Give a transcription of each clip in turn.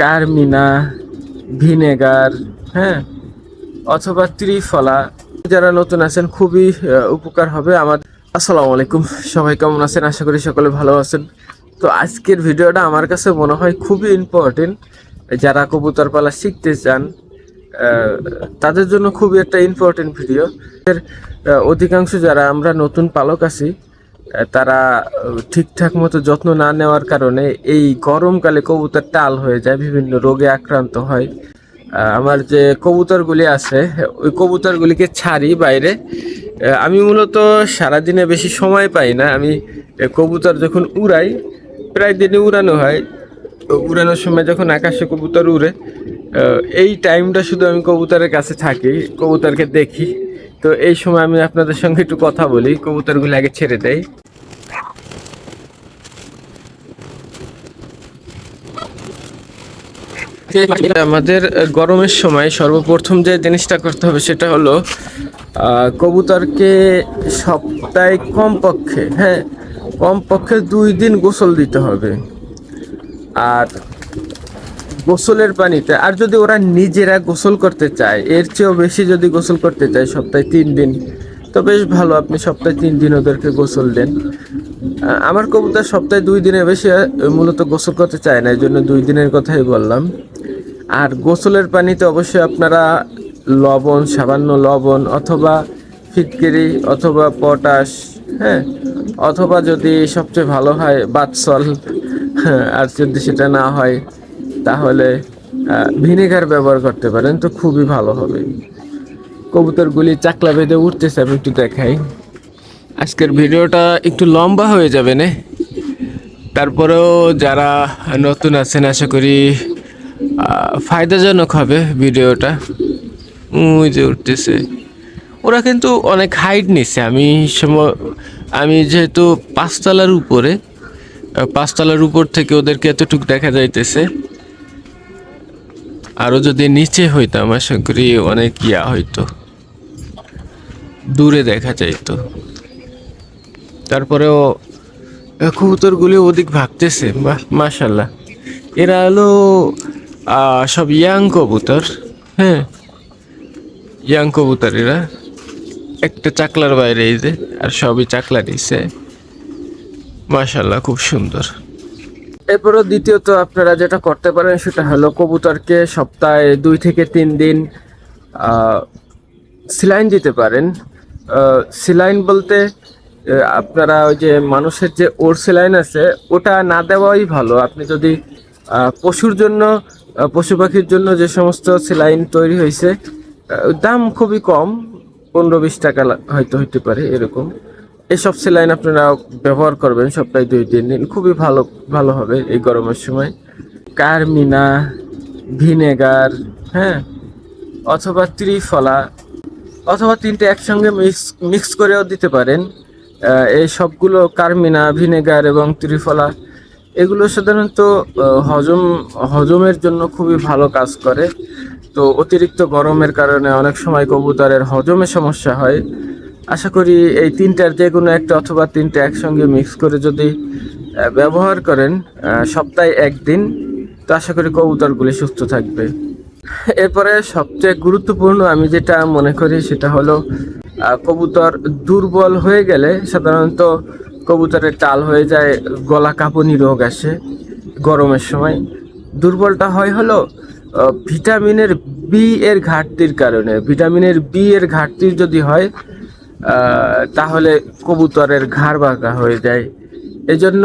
কারমিনা, vinegar, হ্যাঁ, অথবা ত্রিফলা। যারা নতুন আছেন খুবই উপকার হবে আমার। আসসালামু আলাইকুম, সবাই কেমন আছেন? আশা করি সকলে ভালো আছেন। তো আজকের ভিডিওটা আমার কাছে মনে হয় খুবই ইম্পর্টেন্ট। যারা কবুতর পালা শিখতে চান তাদের জন্য খুবই একটা ইম্পর্টেন্ট ভিডিও। অধিকাংশ যারা আমরা নতুন পালক আছি তারা ঠিকঠাক মতো যত্ন না নেওয়ার কারণে এই গরমকালে কবুতর টাল হয়ে যায়, বিভিন্ন রোগে আক্রান্ত হয়। আমার যে কবুতরগুলি আছে ওই কবুতরগুলিকে ছাড়ি বাইরে। আমি মূলত সারাদিনে বেশি সময় পাই না। আমি কবুতর যখন উড়াই, প্রায় দিনে উড়ানো হয়। উড়ানোর সময় যখন আকাশে কবুতর উড়ে, এই টাইমটা শুধু আমি কবুতরের কাছে থাকি, কবুতরকে দেখি। তো এই সময় আমি আপনাদের সঙ্গে একটু কথা বলি, কবুতরগুলি আগে ছেড়ে দেয়। আমাদের গরমের সময় সর্বপ্রথম যে জিনিসটা করতে হবে সেটা হলো কবুতরকে সপ্তাহে কমপক্ষে 2 দিন গোসল দিতে হবে। আর গোসলের পানিতে, আর যদি ওরা নিজেরা গোসল করতে চায়, এর চেয়েও বেশি যদি গোসল করতে চায় সপ্তাহে 3 দিন, তো বেশ ভালো। আপনি সপ্তাহে 3 দিন ওদেরকে গোসল দেন। আমার কবুতর সপ্তাহে 2 দিনের বেশি মূলত গোসল করতে চায় না, এই জন্য 2 দিনের কথাই বললাম। আর গোসলের পানিতে অবশ্যই আপনারা লবণ, সামান্য লবণ অথবা ফিটকিরি অথবা পটাশ, হ্যাঁ, অথবা যদি সবচেয়ে ভালো হয় বাথসল, আর যদি সেটা না হয় তাহলে ভিনেগার ব্যবহার করতে পারেন, তো খুবই ভালো হবে। কবুতরগুলি চাকলা বেঁধে উঠতেছে, আমি একটু দেখাই। আজকের ভিডিওটা একটু লম্বা হয়ে যাবে না, তারপরেও যারা নতুন আছেন আশা করি ফায়দাজনক হবে ভিডিওটা। ওই যে উঠতেছে, ওরা কিন্তু অনেক হাইট নিচ্ছে। আমি যেহেতু পাঁচতলার উপর থেকে ওদেরকে এতটুকু দেখা যাইতেছে। আরও যদি নিচে হইতাম আশা করি অনেক হইতো, দূরে দেখা যাইতো। তারপরেও কবুতরগুলি ওদিক ভাগতেছে। বাহ, মাশাল্লাহ। এরা হলো সব ইয়াং কবুতর, হ্যাঁ, ইয়াং কবুতর। এরা একটা চাকলার বাইরে, এই যে, আর সবই চাকলা নিচ্ছে। মাশাল্লাহ, খুব সুন্দর। এরপরও দ্বিতীয়ত আপনারা যেটা করতে পারেন সেটা হলো কবুতরকে সপ্তাহে 2 থেকে 3 দিন সিলাইন দিতে পারেন। সিলাইন বলতে আপনারা ওই যে মানুষের যে ওর সিলাইন আছে ওটা না দেওয়াই ভালো। আপনি যদি পশুর জন্য, পশু পাখির জন্য যে সমস্ত সিলাইন তৈরি হয়েছে, দাম খুবই কম, 15-20 টাকা হয়তো হইতে পারে এরকম। এসব সেলাইন আপনারা ব্যবহার করবেন সপ্তাহে 2-3 দিন, খুবই ভালো হবে এই গরমের সময়। কারমিনা, ভিনেগার, হ্যাঁ, অথবা ত্রিফলা, অথবা 3টে একসঙ্গে মিক্স করেও দিতে পারেন। এই সবগুলো কারমিনা, ভিনেগার এবং ত্রিফলা এগুলো সাধারণত হজমের জন্য খুবই ভালো কাজ করে। তো অতিরিক্ত গরমের কারণে অনেক সময় কবুতরের হজমে সমস্যা হয়। আশা করি এই 3টার যে কোনো একটা অথবা 3টে একসঙ্গে মিক্স করে যদি ব্যবহার করেন সপ্তাহে 1 দিন, তো আশা করি কবুতরগুলি সুস্থ থাকবে। এরপরে সবচেয়ে গুরুত্বপূর্ণ আমি যেটা মনে করি সেটা হলো কবুতর দুর্বল হয়ে গেলে সাধারণত কবুতরের টাল হয়ে যায়, গলা কাঁপুনি রোগ আসে গরমের সময়। দুর্বলটা হয় হলো ভিটামিনের বি এর ঘাটতির কারণে। ভিটামিনের বি এর ঘাটতির যদি হয় তাহলে কবুতরের ঘাড় বাঁকা হয়ে যায়। এজন্য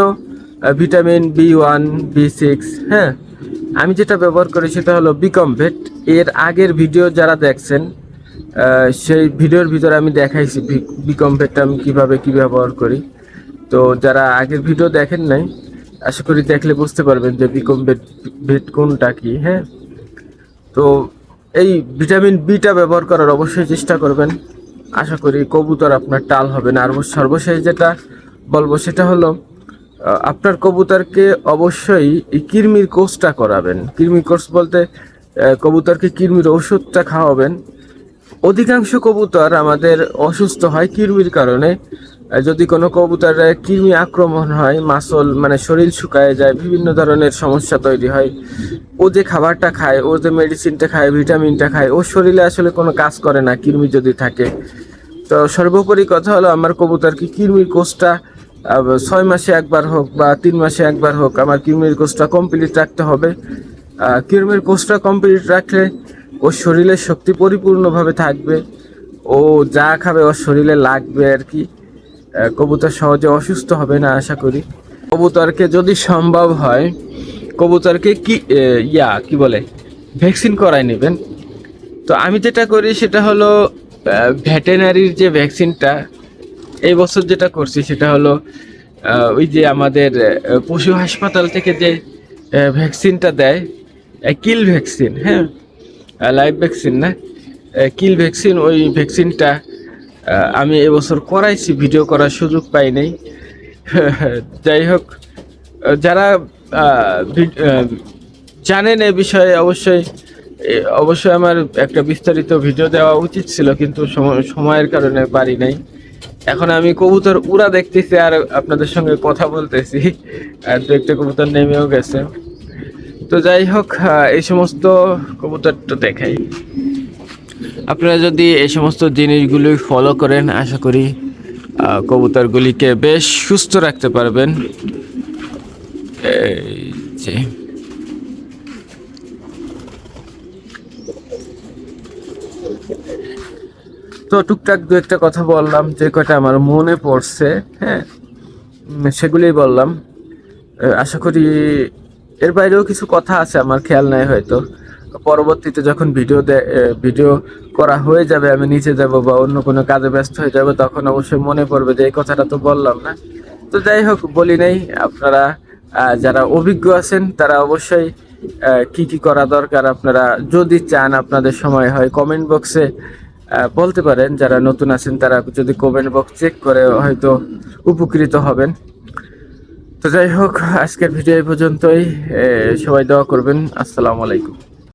ভিটামিন B1, B6, হ্যাঁ, আমি যেটা ব্যবহার করি সেটা হলো বিকমভেট। এর আগের ভিডিও যারা দেখছেন সেই ভিডিওর ভিতরে আমি দেখাইছি বিকমভেটটা আমি কীভাবে কী ব্যবহার করি। তো যারা আগের ভিডিও দেখেন নাই আশা করি দেখলে বুঝতে পারবেন যে বিকমভেট কোনটা কি, হ্যাঁ। তো এই ভিটামিন বিটা ব্যবহার করার অবশ্যই চেষ্টা করবেন। আশা করি কবুতর আপনার টাল হবে না। আর সর্বশেষ যেটা বলবো সেটা হলো আপনার কবুতরকে অবশ্যই কৃমির কোর্সটা করাবেন। কৃমির কোর্স বলতে কবুতরকে কৃমির ওষুধটা খাওয়াবেন। অধিকাংশ কবুতর আমাদের অসুস্থ হয় কৃমির কারণে। যদি কোনো কবুতরে কৃমি আক্রমণ হয়, মাসল মানে শরীর শুকায় যায়, বিভিন্ন ধরনের সমস্যা তৈরি হয়। ও যে খাবারটা খায়, ও যে মেডিসিনটা খায়, ভিটামিনটা খায়, ওর শরীরে আসলে কোনো কাজ করে না কৃমি যদি থাকে। তো সর্বোপরি কথা হলো, আমার কবুতরকে কৃমির কোর্সটা 6 মাসে একবার হোক বা 3 মাসে একবার হোক আমার কৃমির কোর্সটা কমপ্লিট রাখতে হবে। কৃমির কোর্সটা কমপ্লিট রাখলে ওর শরীরের শক্তি পরিপূর্ণভাবে থাকবে, ও যা খাবে ওর শরীরে লাগবে আর কি। কবুতর সহজে অসুস্থ হবে না আশা করি। কবুতরকে যদি সম্ভব হয় কবুতরকে কি বলে ভ্যাকসিন করাই নেবেন। তো আমি যেটা করি সেটা হলো ভেটেনারির যে ভ্যাকসিনটা এই বছর যেটা করছি সেটা হলো ওই যে আমাদের পশু হাসপাতাল থেকে যে ভ্যাকসিনটা দেয়, কিল ভ্যাকসিন, হ্যাঁ, লাইভ ভ্যাকসিন না, কিল ভ্যাকসিন, ওই ভ্যাকসিনটা আমি এবছর করাইছি, ভিডিও করার সুযোগ পাই নাই। যাই হোক, যারা জানেন এই বিষয়ে অবশ্যই আমার একটা বিস্তারিত ভিডিও দেওয়া উচিত ছিল, কিন্তু সময়ের কারণে পারি নাই। এখন আমি কবুতর উড়া দেখতেছি আর আপনাদের সঙ্গে কথা বলতেছি, আর দু একটা কবুতর নেমেও গেছে। তো যাই হোক, এই সমস্ত কবুতরটা দেখাই। আপনারা যদি এই সমস্ত জিনিসগুলি ফলো করেন আশা করি কবুতরগুলিকে বেশ সুস্থ রাখতে পারবেন। এই যে তো টুকটাক দু একটা কথা বললাম, যে কটা আমার মনে পড়ছে, হ্যাঁ, সেগুলি বললাম। আশা করি এর বাইরেও কিছু কথা আছে আমার খেয়াল নাই, হয়তো পরবর্তীতে যখন ভিডিও করা হয়ে যাবে, আমি নিচে যাব বা অন্য কোনো কাজে ব্যস্ত হয়ে যাব, তখন অবশ্যই মনে পড়বে যে এই কথাটা তো বললাম না। তো যাই হোক, বলি নাই। আপনারা যারা অভিজ্ঞ আছেন তারা অবশ্যই কি কি করা দরকার আপনারা যদি চান, আপনাদের সময় হয়, কমেন্ট বক্সে বলতে পারেন। যারা নতুন আছেন তারা যদি কমেন্ট বক্স চেক করে হয়তো উপকৃত হবেন। তো যাই হোক, আজকের ভিডিও এই পর্যন্তই। সবাই দোয়া করবেন। আসসালামু আলাইকুম।